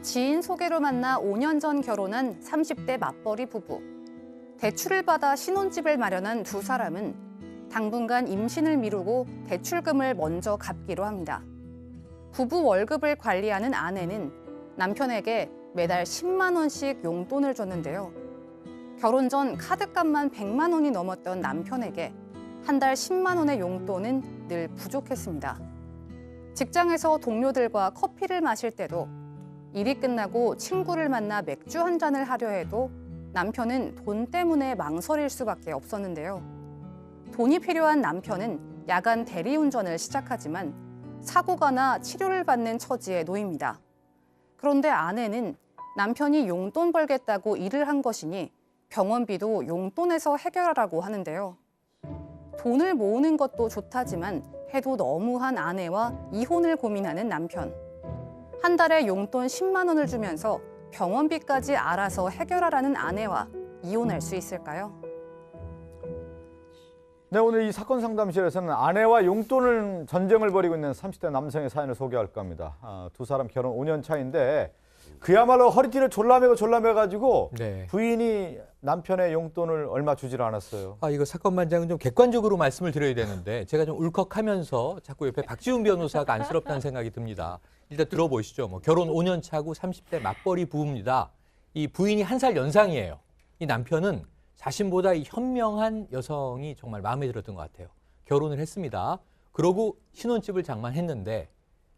지인 소개로 만나 5년 전 결혼한 30대 맞벌이 부부. 대출을 받아 신혼집을 마련한 두 사람은 당분간 임신을 미루고 대출금을 먼저 갚기로 합니다. 부부 월급을 관리하는 아내는 남편에게 매달 10만 원씩 용돈을 줬는데요. 결혼 전 카드값만 100만 원이 넘었던 남편에게 한 달 10만 원의 용돈은 늘 부족했습니다. 직장에서 동료들과 커피를 마실 때도 일이 끝나고 친구를 만나 맥주 한 잔을 하려 해도 남편은 돈 때문에 망설일 수밖에 없었는데요. 돈이 필요한 남편은 야간 대리운전을 시작하지만 사고가 나 치료를 받는 처지에 놓입니다. 그런데 아내는 남편이 용돈 벌겠다고 일을 한 것이니 병원비도 용돈에서 해결하라고 하는데요. 돈을 모으는 것도 좋다지만 해도 너무한 아내와 이혼을 고민하는 남편. 한 달에 용돈 10만 원을 주면서 병원비까지 알아서 해결하라는 아내와 이혼할 수 있을까요? 네, 오늘 이 사건 상담실에서는 아내와 용돈을 전쟁을 벌이고 있는 30대 남성의 사연을 소개할까 합니다. 두 사람 결혼 5년 차인데 그야말로 허리띠를 졸라매가지고 네. 부인이 남편의 용돈을 얼마 주질 않았어요. 이거 사건 반장은 좀 객관적으로 말씀을 드려야 되는데 제가 좀 울컥하면서 자꾸 옆에 박지훈 변호사가 안쓰럽다는 생각이 듭니다. 일단 들어보시죠. 결혼 5년 차고 30대 맞벌이 부부입니다. 이 부인이 한 살 연상이에요. 이 남편은 자신보다 이 현명한 여성이 정말 마음에 들었던 것 같아요. 결혼을 했습니다. 그러고 신혼집을 장만했는데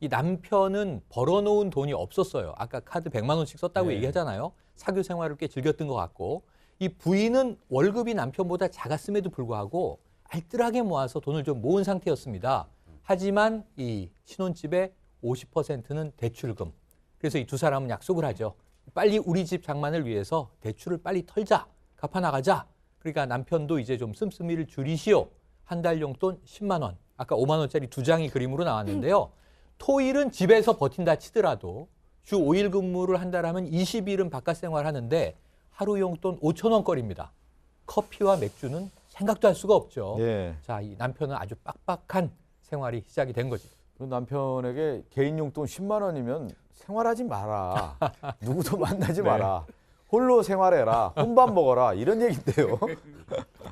이 남편은 벌어놓은 돈이 없었어요. 아까 카드 100만 원씩 썼다고 네. 얘기하잖아요. 사교 생활을 꽤 즐겼던 것 같고 이 부인은 월급이 남편보다 작았음에도 불구하고 알뜰하게 모아서 돈을 좀 모은 상태였습니다. 하지만 이 신혼집의 50%는 대출금. 그래서 이 두 사람은 약속을 하죠. 빨리 우리 집 장만을 위해서 대출을 빨리 털자. 갚아나가자. 그러니까 남편도 이제 좀 씀씀이를 줄이시오. 한 달 용돈 10만 원. 아까 5만 원짜리 두 장이 그림으로 나왔는데요. 토일은 집에서 버틴다 치더라도 주 5일 근무를 한다 하면 20일은 바깥 생활하는데 하루 용돈 5천 원거리입니다. 커피와 맥주는 생각도 할 수가 없죠. 예. 자, 이 남편은 아주 빡빡한 생활이 시작이 된 거죠. 그 남편에게 개인 용돈 10만 원이면 생활하지 마라. 누구도 만나지 마라. 홀로 생활해라. 혼밥 먹어라. 이런 얘기인데요.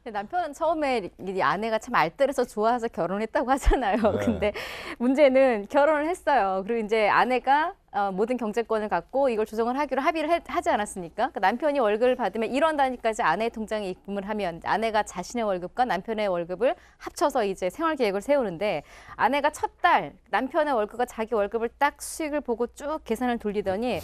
남편은 처음에 이 아내가 참 알뜰해서 좋아서 결혼했다고 하잖아요. 네. 근데 문제는 결혼을 했어요. 그리고 이제 아내가 모든 경제권을 갖고 이걸 조정을 하기로 합의를 하지 않았습니까? 그러니까 남편이 월급을 받으면 1원 단위까지 아내의 통장에 입금을 하면 아내가 자신의 월급과 남편의 월급을 합쳐서 이제 생활 계획을 세우는데 아내가 첫 달 남편의 월급과 자기 월급을 딱 수익을 보고 쭉 계산을 돌리더니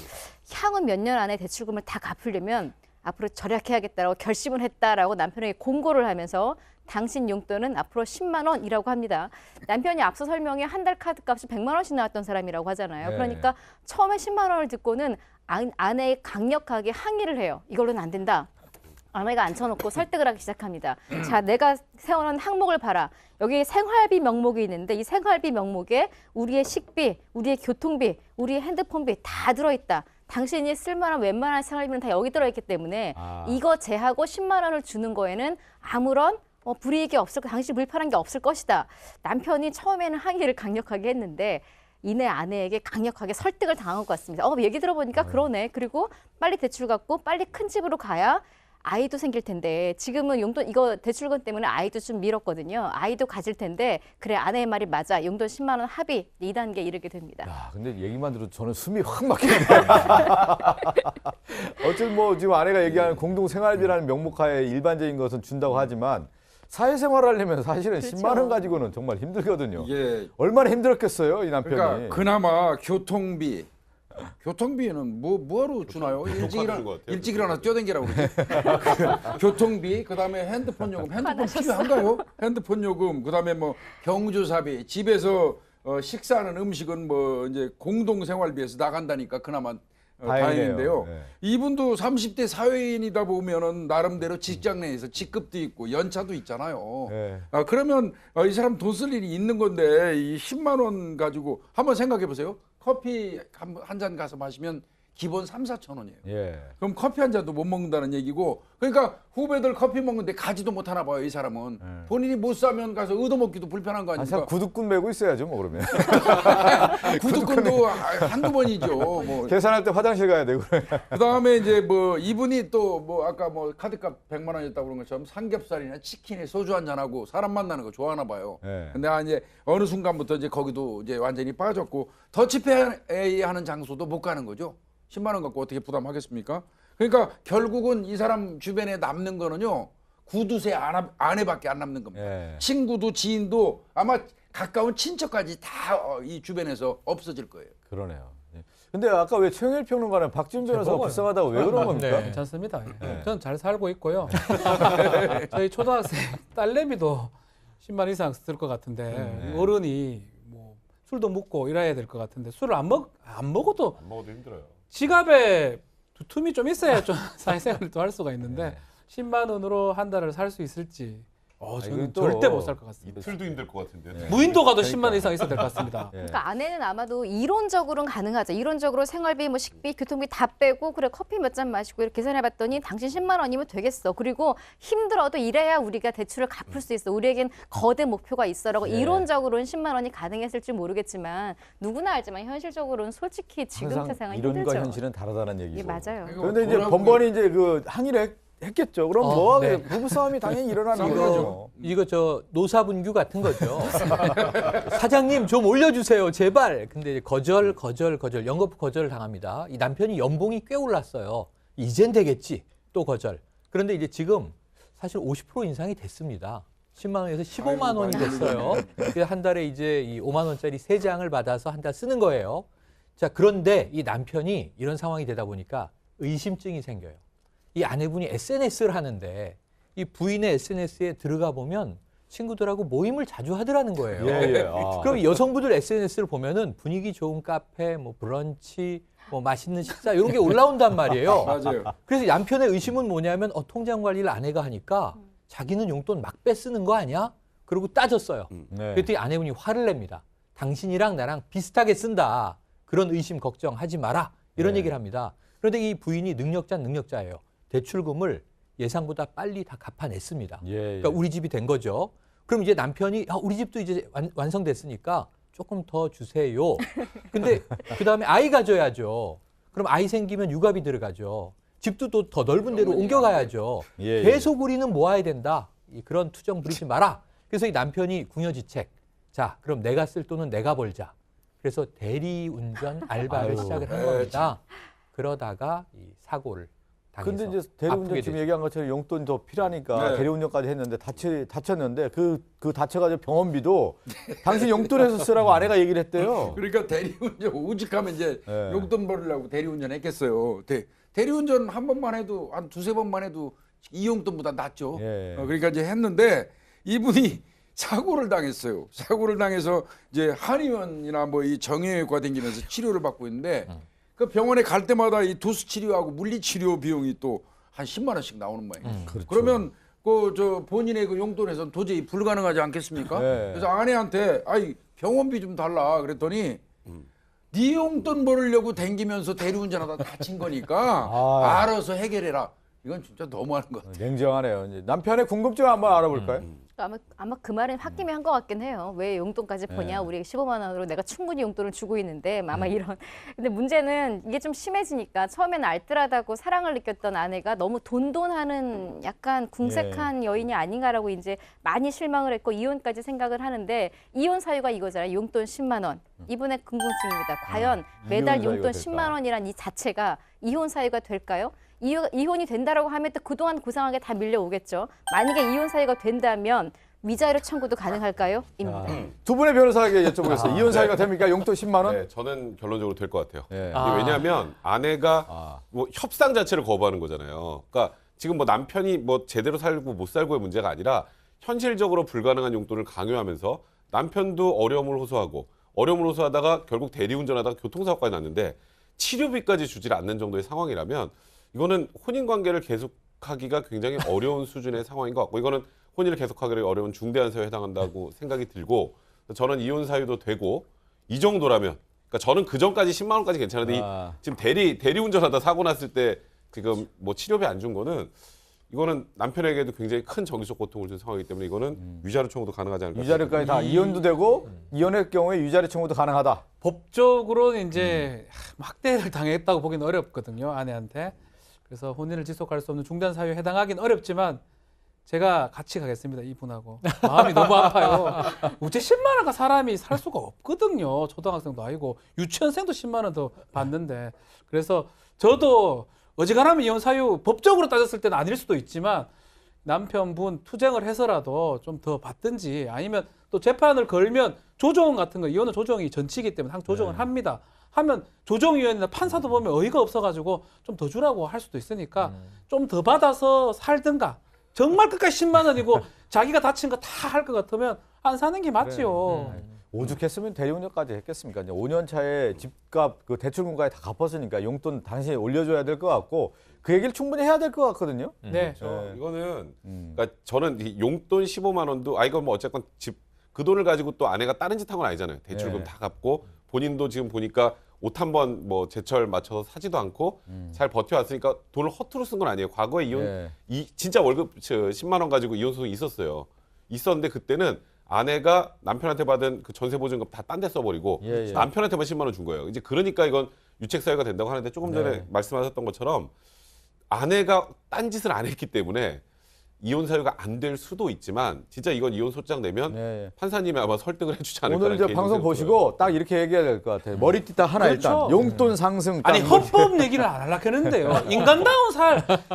향후 몇 년 안에 대출금을 다 갚으려면 앞으로 절약해야겠다라고 결심을 했다라고 남편에게 공고를 하면서 당신 용돈은 앞으로 10만 원이라고 합니다. 남편이 앞서 설명에 한 달 카드값이 100만 원씩 나왔던 사람이라고 하잖아요. 네. 그러니까 처음에 10만 원을 듣고는 아내에 강력하게 항의를 해요. 이걸로는 안 된다. 아내가 앉혀놓고 설득을 하기 시작합니다. 자, 내가 세워놓은 항목을 봐라. 여기 생활비 명목이 있는데 이 생활비 명목에 우리의 식비, 우리의 교통비, 우리의 핸드폰비 다 들어있다. 당신이 쓸만한 웬만한 생활비는 다 여기 들어있기 때문에 이거 제하고 10만 원을 주는 거에는 아무런 불이익이 없을 당신이 불편한 게 없을 것이다. 남편이 처음에는 항의를 강력하게 했는데 이내 아내에게 강력하게 설득을 당한 것 같습니다. 얘기 들어보니까 그러네. 그리고 빨리 대출 갚고 빨리 큰 집으로 가야 아이도 생길 텐데 지금은 용돈 이거 대출금 때문에 아이도 좀 미뤘거든요. 아이도 가질 텐데 그래 아내의 말이 맞아. 용돈 10만 원 합의 2단계 이르게 됩니다. 야, 근데 얘기만 들어도 저는 숨이 확 막히네요. 어쨌든 뭐 지금 아내가 얘기하는 공동 생활비라는 명목하에 일반적인 것은 준다고 하지만 사회생활을 하려면 사실은 그렇죠. 10만 원 가지고는 정말 힘들거든요. 예, 얼마나 힘들었겠어요, 이 남편이. 그러니까 그나마 교통비는 뭐하러 주나요? 일찍 일어나 뛰어댕기라고 그러지. 교통비, 그다음에 핸드폰 요금, 핸드폰 필요한가요? 핸드폰 요금, 그다음에 뭐 경조사비, 집에서 식사하는 음식은 뭐 이제 공동 생활비에서 나간다니까 그나마 다행인데요. 네. 이분도 30대 사회인이다 보면은 나름대로 직장 내에서 직급도 있고 연차도 있잖아요. 네. 그러면 이 사람 돈 쓸 일이 있는 건데 이 10만 원 가지고 한번 생각해 보세요. 커피 한 잔 가서 마시면 기본 3, 4천 원이에요. 예. 그럼 커피 한 잔도 못 먹는다는 얘기고 그러니까 후배들 커피 먹는데 가지도 못하나 봐요. 이 사람은. 본인이 못 사면 가서 얻어먹기도 불편한 거 아, 참 아닙니까? 구두꾼 메고 있어야죠, 뭐 그러면. 구두꾼도 한두 번이죠. 뭐. 계산할 때 화장실 가야 되고. 그다음에 이제 뭐 이분이 또 뭐 아까 뭐 카드값 100만 원이었다고 그런 것처럼 삼겹살이나 치킨에 소주 한 잔하고 사람 만나는 거 좋아하나 봐요. 예. 근데 이제 어느 순간부터 이제 거기도 이제 완전히 빠졌고 더치페이하는 장소도 못 가는 거죠. 10만 원 갖고 어떻게 부담하겠습니까? 그러니까 결국은 이 사람 주변에 남는 거는요. 구두쇠 아내밖에 안 남는 겁니다. 예. 친구도 지인도 아마 가까운 친척까지 다 이 주변에서 없어질 거예요. 그러네요. 예. 근데 아까 왜 최영일 평론가는 박지훈 변호사가 먹어요. 불쌍하다고 왜 그런 겁니까? 네. 괜찮습니다. 네. 저는 잘 살고 있고요. 저희 초등학생 딸내미도 10만 원 이상 쓸 것 같은데 네. 어른이 뭐 술도 먹고 이래야 될 것 같은데 술을 안 먹어도 힘들어요. 지갑에 두툼이 좀 있어야 좀 사회생활도 할 수가 있는데 10만 원으로 한 달을 살 수 있을지 저는 이건 또 절대 못 살 것 같습니다. 이틀도 힘들 것 같은데요. 네. 무인도 가도 10만 원 이상 있어야 될 것 같습니다. 예. 그러니까 아내는 아마도 이론적으로는 가능하죠. 이론적으로 생활비, 뭐 식비, 교통비 다 빼고 그래 커피 몇 잔 마시고 이렇게 계산해봤더니 당신 10만 원이면 되겠어. 그리고 힘들어도 이래야 우리가 대출을 갚을 수 있어. 우리에겐 거대 목표가 있어라고 네. 이론적으로는 10만 원이 가능했을지 모르겠지만 누구나 알지만 현실적으로는 솔직히 지금 항상 세상은 이론과 힘들죠. 현실은 다르다는 얘기죠. 예, 맞아요. 그런데 이제 번번이 이제 그 항의를 했겠죠. 그럼 뭐 네. 부부 싸움이 당연히 일어나는 거죠. 싸움이죠. 이거 저 노사분규 같은 거죠. 사장님 좀 올려주세요 제발. 근데 거절 연거푸 거절을 당합니다. 이 남편이 연봉이 꽤 올랐어요. 이젠 되겠지 또 거절. 그런데 이제 지금 사실 50% 인상이 됐습니다. 10만 원에서 15만 원이 됐어요. 그래서 한 달에 이제 이 5만 원짜리 3장을 받아서 한 달 쓰는 거예요. 자 그런데 이 남편이 이런 상황이 되다 보니까 의심증이 생겨요. 이 아내분이 SNS를 하는데 이 부인의 SNS에 들어가 보면 친구들하고 모임을 자주 하더라는 거예요. 예. 아. 그럼 여성분들 SNS를 보면은 분위기 좋은 카페, 뭐 브런치, 뭐 맛있는 식사 이런 게 올라온단 말이에요. 맞아요. 그래서 남편의 의심은 뭐냐면 통장 관리를 아내가 하니까 자기는 용돈 막 빼쓰는 거 아니야? 그러고 따졌어요. 네. 그랬더니 아내분이 화를 냅니다. 당신이랑 나랑 비슷하게 쓴다. 그런 의심 걱정하지 마라. 이런 네. 얘기를 합니다. 그런데 이 부인이 능력자예요. 대출금을 예상보다 빨리 다 갚아냈습니다. 예. 그러니까 우리 집이 된 거죠. 그럼 이제 남편이 우리 집도 이제 완성됐으니까 조금 더 주세요. 근데 그다음에 아이 가져야죠. 그럼 아이 생기면 육아비 들어가죠. 집도 또 더 넓은 데로 옮겨가야죠. 예. 계속 우리는 모아야 된다. 그런 투정 부리지 마라. 그래서 이 남편이 궁여지책. 자, 그럼 내가 쓸 돈은 내가 벌자. 그래서 대리운전 알바를 아유. 시작을 한 겁니다. 그러다가 이 사고를 당해서 근데 이제 아프게 대리운전 지금 됐죠. 얘기한 것처럼 용돈 더 필요하니까 네. 대리운전까지 했는데 다쳤는데 그 다쳐가지고 병원비도 당신 용돈에서 쓰라고 아내가 얘기를 했대요. 그러니까 대리운전 오직하면 이제 네. 용돈 벌으려고 대리운전 했겠어요. 대리운전 한 번만 해도 한 두세 번만 해도 이 용돈보다 낫죠. 예. 그러니까 이제 했는데 이분이 사고를 당했어요. 사고를 당해서 이제 한의원이나 뭐 이 정형외과 다니면서 치료를 받고 있는데 그 병원에 갈 때마다 이 도수 치료하고 물리 치료 비용이 또 한 10만 원씩 나오는 모양이에요. 그렇죠. 그러면 그 저 본인의 그 용돈에서는 도저히 불가능하지 않겠습니까? 네. 그래서 아내한테 아이 병원비 좀 달라 그랬더니 네 용돈 벌으려고 댕기면서 대리운전하다 다친 거니까 아. 알아서 해결해라. 이건 진짜 너무하는 것 같아요. 냉정하네요. 이제 남편의 궁금증 한번 알아볼까요? 아마 그 말은 홧김에 한 것 같긴 해요. 왜 용돈까지 네. 보냐? 우리 15만 원으로 내가 충분히 용돈을 주고 있는데 아마 이런. 근데 문제는 이게 좀 심해지니까 처음에는 알뜰하다고 사랑을 느꼈던 아내가 너무 돈돈하는 약간 궁색한 여인이 아닌가라고 이제 많이 실망을 했고 이혼까지 생각을 하는데 이혼 사유가 이거잖아요. 용돈 10만 원. 이분의 궁금증입니다. 과연 매달 이혼 사유가 용돈 될까? 10만 원이란 이 자체가 이혼 사유가 될까요? 이혼이 된다라고 하면 또 그동안 고상하게 다 밀려오겠죠. 만약에 이혼 사유가 된다면 위자료 청구도 가능할까요? 입니다. 두 분의 변호사에게 여쭤보겠습니다. 이혼 사유가 됩니까? 용돈 10만 원? 네, 저는 결론적으로 될 것 같아요. 예. 이게 왜냐하면 아내가 아. 뭐 협상 자체를 거부하는 거잖아요. 그러니까 지금 뭐 남편이 뭐 제대로 살고 못 살고의 문제가 아니라 현실적으로 불가능한 용돈을 강요하면서 남편도 어려움을 호소하다가 결국 대리운전하다가 교통사고까지 났는데 치료비까지 주질 않는 정도의 상황이라면 이거는 혼인관계를 계속하기가 굉장히 어려운 수준의 상황인 것 같고 이거는 혼인을 계속하기를 어려운 중대한 사유에 해당한다고 생각이 들고 저는 이혼 사유도 되고 이 정도라면 그러니까 저는 그 전까지 10만 원까지 괜찮은데 지금 대리 운전하다 사고 났을 때 지금 뭐 치료비 안 준 거는 이거는 남편에게도 굉장히 큰 정신적 고통을 준 상황이기 때문에 이거는 위자료 청구도 가능하지 않을까. 위자료까지 다 이혼도 되고 이혼의 경우에 위자료 청구도 가능하다. 법적으로는 이제 학대를 당했다고 보기는 어렵거든요, 아내한테. 그래서 혼인을 지속할 수 없는 중단 사유에 해당하긴 어렵지만 제가 같이 가겠습니다, 이분하고. 마음이 너무 아파요. 우째 10만 원과 사람이 살 수가 없거든요. 초등학생도 아니고 유치원생도 10만 원 더 받는데. 그래서 저도 어지간하면 이혼 사유 법적으로 따졌을 때는 아닐 수도 있지만 남편분 투쟁을 해서라도 좀 더 받든지 아니면 또 재판을 걸면 조정 같은 거, 이혼은 조정이 전치기 때문에 항상 조정을 합니다. 하면 조정위원이나 판사도 보면 어이가 없어가지고 좀 더 주라고 할 수도 있으니까 좀 더 받아서 살든가. 정말 끝까지 10만 원이고 자기가 다친 거 다 할 것 같으면 안 사는 게 맞지요. 오죽했으면 대리운전까지 했겠습니까? 이제 5년 차에 집값, 그 대출금까지 다 갚았으니까 용돈 당신이 올려줘야 될 것 같고 그 얘기를 충분히 해야 될 것 같거든요. 네. 네. 이거는 그러니까 저는 이 용돈 15만 원도 이건 뭐 어쨌건 집 그 돈을 가지고 또 아내가 다른 짓 한 건 아니잖아요. 대출금 네. 다 갚고 본인도 지금 보니까 옷 한 번 뭐 제철 맞춰서 사지도 않고 잘 버텨왔으니까 돈을 허투루 쓴 건 아니에요. 과거에 이혼 네. 진짜 월급 10만 원 가지고 이혼 소송이 있었어요. 있었는데 그때는 아내가 남편한테 받은 그 전세 보증금 다 딴 데 써버리고 예. 남편한테만 10만 원 준 거예요. 이제 그러니까 이건 유책 사유가 된다고 하는데 조금 전에 네. 말씀하셨던 것처럼 아내가 딴 짓을 안 했기 때문에 이혼 사유가 안 될 수도 있지만 진짜 이건 이혼 소장 내면 네. 판사님이 아마 설득을 해주지 않을까. 오늘 이제 방송 보시고 딱 이렇게 얘기해야 될 것 같아요. 머리띠 딱 하나 그렇죠. 일단 용돈 상승. 아니 딱 헌법 얘기를 안 하려고 했는데요.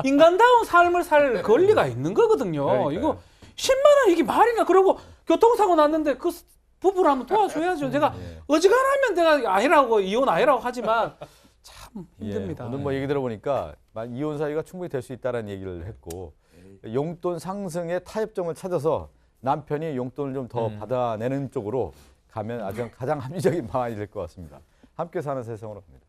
인간다운 삶을 살 권리가 있는 거거든요. 그러니까요. 이거 10만 원 이게 말이나. 그러고 교통사고 났는데 그 부부를 한번 도와줘야죠. 제가 어지간하면 내가 아니라고 이혼 아니라고 하지만 참 힘듭니다. 예, 오늘 뭐 얘기 들어보니까 이혼 사유가 충분히 될 수 있다는 얘기를 했고 용돈 상승의 타협점을 찾아서 남편이 용돈을 좀 더 받아내는 쪽으로 가면 아주 가장 합리적인 방안이 될 것 같습니다. 함께 사는 세상으로 갑니다.